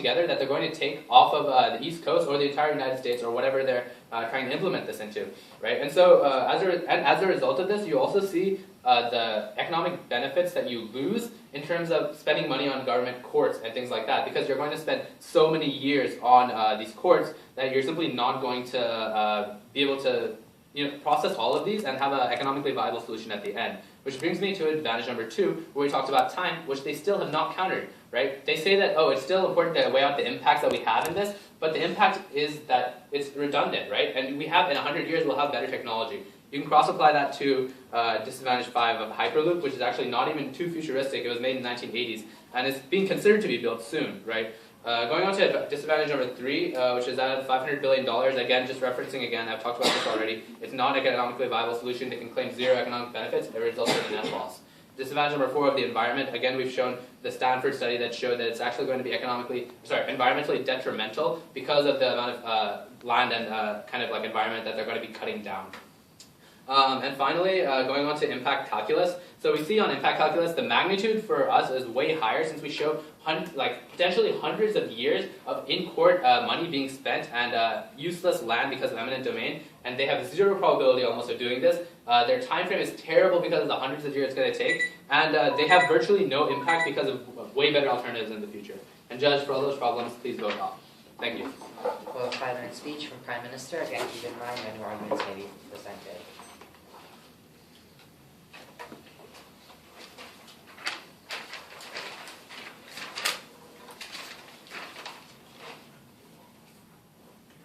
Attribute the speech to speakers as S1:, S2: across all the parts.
S1: together that they're going to take off of the East Coast or the entire United States or whatever they're trying to implement this into, right? And so as a result of this, you also see the economic benefits that you lose in terms of spending money on government courts and things like that, because you're going to spend so many years on these courts that you're simply not going to be able to process all of these and have an economically viable solution at the end. Which brings me to advantage number 2, where we talked about time, which they still have not countered, right? They say that, it's still important to weigh out the impacts that we have in this, but the impact is that it's redundant, right? And we have, in 100 years, we'll have better technology. You can cross-apply that to disadvantage 5 of Hyperloop, which is actually not even too futuristic. It was made in the 1980s, and it's being considered to be built soon, right? Going on to disadvantage number 3, which is at $500 billion. Again, just referencing again, I've talked about this already. It's not an economically viable solution. They can claim 0 economic benefits. It results in a net loss. Disadvantage number 4 of the environment. Again, we've shown the Stanford study that showed that it's actually going to be environmentally detrimental because of the amount of land and kind of like environment that they're going to be cutting down. And finally, going on to impact calculus. So we see on impact calculus, the magnitude for us is way higher since we show potentially hundreds of years of in-court money being spent and useless land because of eminent domain, and they have 0 probability almost of doing this. Their time frame is terrible because of the hundreds of years it's going to take, and they have virtually no impact because of way better alternatives in the future. And Judge, for all those problems, please vote off. Thank you.
S2: Well, a 5-minute speech from Prime Minister. Again, keep in mind when your arguments may be presented.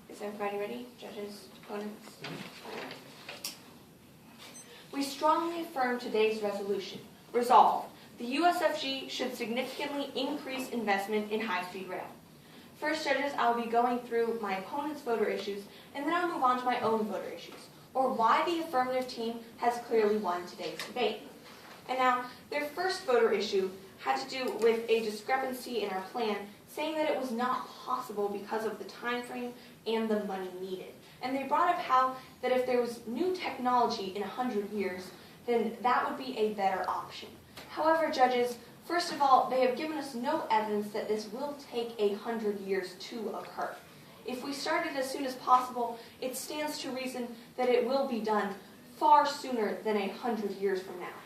S3: Is everybody ready? Judges, opponents? We strongly affirm today's resolution. Resolve, the USFG should significantly increase investment in high-speed rail. First, judges, I'll be going through my opponent's voter issues, and then I'll move on to my own voter issues, or why the affirmative team has clearly won today's debate. And now, their first voter issue had to do with a discrepancy in our plan, saying that it was not possible because of the time frame and the money needed. And they brought up how that if there was new technology in 100 years, then that would be a better option. However, judges, first of all, they have given us no evidence that this will take 100 years to occur. If we started as soon as possible, it stands to reason that it will be done far sooner than 100 years from now.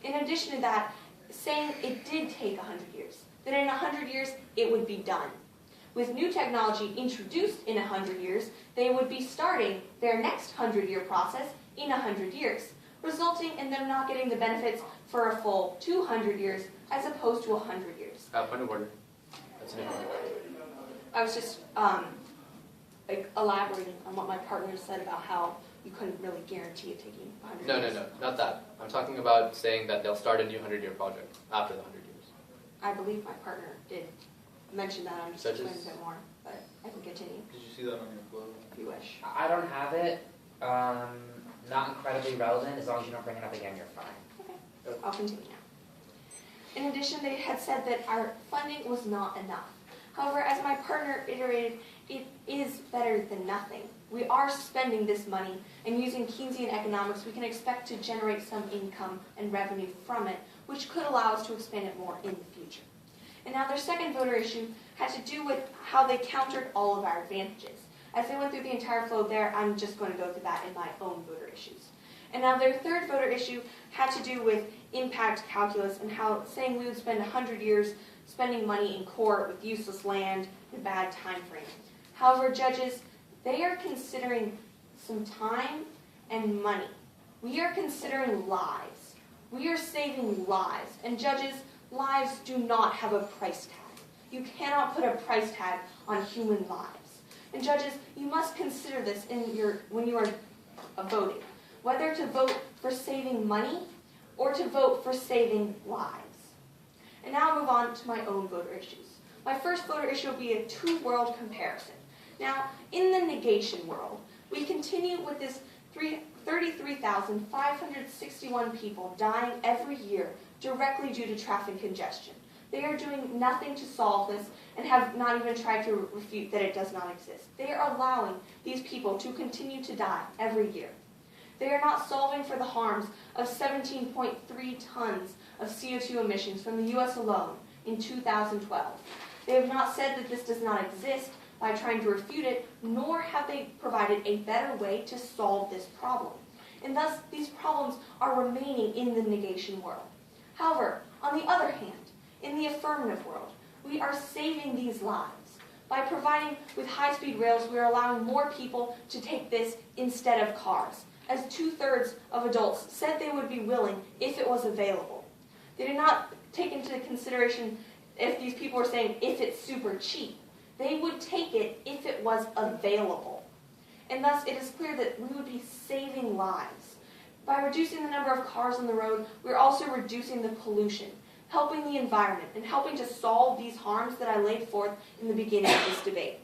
S3: In addition to that, saying it did take 100 years, that in 100 years it would be done. With new technology introduced in 100 years, they would be starting their next 100-year process in 100 years, resulting in them not getting the benefits for a full 200 years as opposed to 100 years.
S1: Point of order. That's an important.
S3: I was just elaborating on what my partner said about how you couldn't really guarantee it taking 100 years.
S1: No, not that. I'm talking about saying that they'll start a new 100-year project after the 100 years.
S3: I believe my partner did mention that. I'm just explaining a bit more, but I can continue.
S4: Did you see that on your flow?
S3: If you wish.
S2: I don't have it. Not incredibly relevant. As long as you don't bring it up again, you're fine.
S3: Okay, I'll continue now. In addition, they had said that our funding was not enough. However, as my partner iterated, it is better than nothing. We are spending this money, and using Keynesian economics, we can expect to generate some income and revenue from it, which could allow us to expand it more in the future. And now their second voter issue had to do with how they countered all of our advantages. As they went through the entire flow there, I'm just going to go through that in my own voter issues. And now their third voter issue had to do with impact calculus and how saying we would spend 100 years spending money in court with useless land and a bad time frame. However, judges, they are considering some time and money. We are considering lives. We are saving lives. And judges, lives do not have a price tag. You cannot put a price tag on human lives. And judges, you must consider this when you are voting, whether to vote for saving money or to vote for saving lives. And now I'll move on to my own voter issues. My first voter issue will be a two-world comparison. Now, in the negation world, we continue with this 33,561 people dying every year directly due to traffic congestion. They are doing nothing to solve this and have not even tried to refute that it does not exist. They are allowing these people to continue to die every year. They are not solving for the harms of 17.3 tons of CO2 emissions from the U.S. alone in 2012. They have not said that this does not exist by trying to refute it, nor have they provided a better way to solve this problem. And thus, these problems are remaining in the negation world. However, on the other hand, in the affirmative world, we are saving these lives. By providing with high-speed rails, we are allowing more people to take this instead of cars, as 2/3 of adults said they would be willing if it was available. They did not take into consideration if these people were saying if it's super cheap. They would take it if it was available. And thus, it is clear that we would be saving lives. By reducing the number of cars on the road, we're also reducing the pollution, helping the environment, and helping to solve these harms that I laid forth in the beginning of this debate.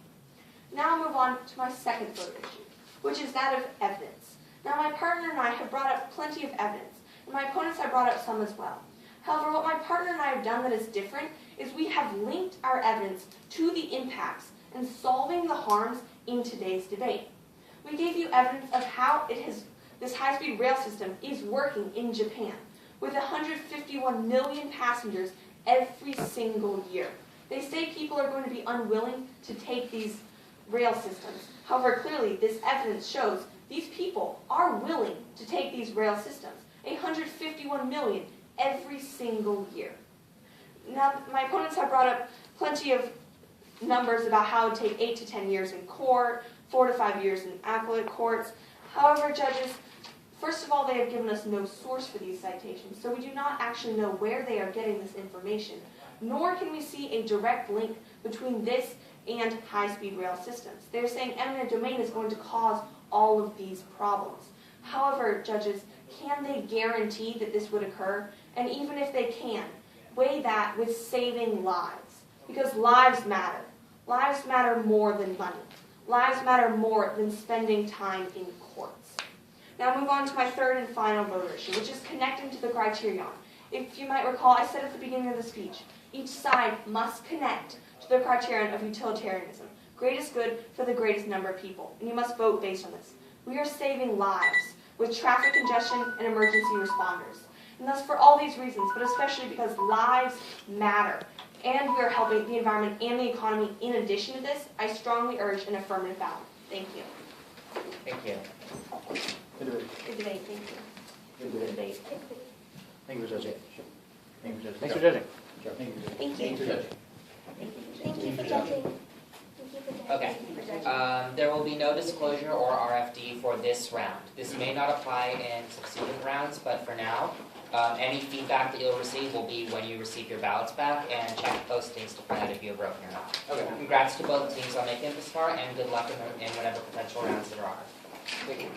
S3: Now I'll move on to my second vote issue, which is that of evidence. Now my partner and I have brought up plenty of evidence, and my opponents have brought up some as well. However, what my partner and I have done that is different is we have linked our evidence to the impacts and solving the harms in today's debate. We gave you evidence of how this high-speed rail system is working in Japan, with 151 million passengers every single year. They say people are going to be unwilling to take these rail systems. However, clearly, this evidence shows these people are willing to take these rail systems. 151 million every single year. Now, my opponents have brought up plenty of numbers about how it would take 8 to 10 years in court, 4 to 5 years in appellate courts. However, judges, first of all, they have given us no source for these citations, so we do not actually know where they are getting this information, nor can we see a direct link between this and high-speed rail systems. They're saying eminent domain is going to cause all of these problems. However, judges, can they guarantee that this would occur? And even if they can, weigh that with saving lives, because lives matter. Lives matter more than money. Lives matter more than spending time in courts. Now I'll move on to my third and final voter issue, which is connecting to the criterion. If you might recall, I said at the beginning of the speech, each side must connect to the criterion of utilitarianism, greatest good for the greatest number of people, and you must vote based on this. We are saving lives with traffic congestion and emergency responders. And thus, for all these reasons, but especially because lives matter, and we are helping the environment and the economy in addition to this, I strongly urge an affirmative ballot. Thank you.
S2: Thank you.
S3: Good debate, thank you. Good debate.
S4: Thank you for judging. Thank you for judging. Thanks for judging.
S3: Thank you.
S1: Thank you, Judge.
S3: Thank you for judging.
S2: Okay. There will be no disclosure or RFD for this round. This may not apply in subsequent rounds, but for now, any feedback that you'll receive will be when you receive your ballots back, and check postings to find out if you have broken or not.
S1: Okay.
S2: Congrats to both teams on making it this far, and good luck in whatever potential rounds there are.
S1: Thank you.